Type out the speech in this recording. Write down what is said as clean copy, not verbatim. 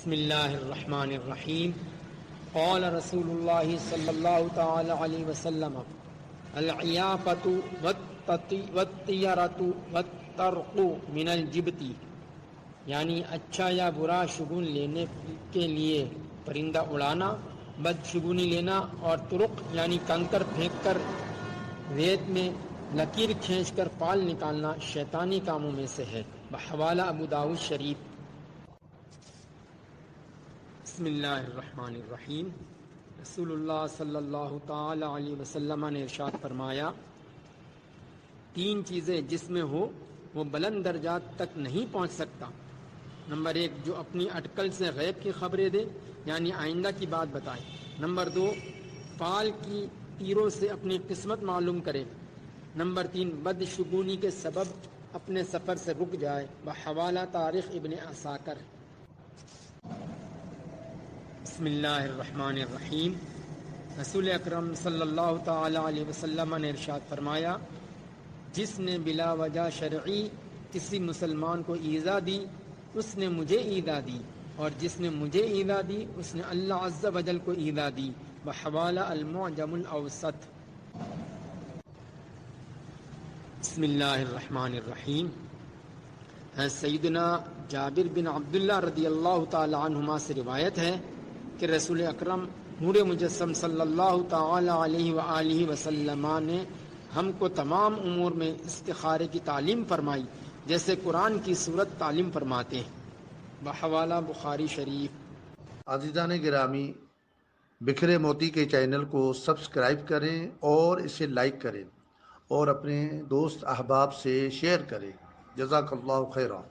بسم اللہ الرحمن الرحیم قال رسول اللہ صلی اللہ تعالی علیہ وسلم العیافۃ والطیرۃ والطرق من الجبت، یعنی اچھا یا برا شگون لینے کے لیے پرندہ اڑانا، بدشگونی لینا، اور طرق یعنی کنکر پھینک کر ریت میں لکیر کھینچ کر پال نکالنا شیطانی کاموں میں سے ہے۔ بحوالہ ابو داؤد شریف۔ بسم اللہ الرحمن الرحیم۔ رسول اللہ صلی اللہ تعالی علیہ وسلم نے ارشاد فرمایا، تین چیزیں جس میں ہو وہ بلند درجات تک نہیں پہنچ سکتا۔ نمبر 1، جو اپنی اٹکل سے غیب کی خبریں دے، یعنی آئندہ کی بات بتائے۔ نمبر 2، فال کی تیروں سے اپنی قسمت معلوم کرے۔ نمبر 3، بدشگونی کے سبب اپنے سفر سے رک جائے۔ بحوالہ تاریخ ابن عساکر۔ بسم اللہ الرحمن الرحیم۔ رسول اکرم صلی اللہ تعالی علیہ وسلم نے ارشاد فرمایا، جس نے بلا وجہ شرعی کسی مسلمان کو ایذا دی اس نے مجھے ایذا دی، اور جس نے مجھے ایذا دی اس نے اللہ عز و جل کو ایذا دی۔ بحوالہ المعجم الاوسط۔ بسم اللہ الرحمن الرحیم۔ سیدنا جابر بن عبداللہ رضی اللہ تعالی عنہما سے روایت ہے کہ رسول اکرم نور مجسم صلی اللہ تعالی علیہ وآلہ وسلم نے ہم کو تمام امور میں استخارے کی تعلیم فرمائی، جیسے قرآن کی صورت تعلیم فرماتے ہیں۔ بحوالہ بخاری شریف۔ عزیزان گرامی، بکھرے موتی کے چینل کو سبسکرائب کریں اور اسے لائک کریں اور اپنے دوست احباب سے شیئر کریں۔ جزاک اللہ خیرہ۔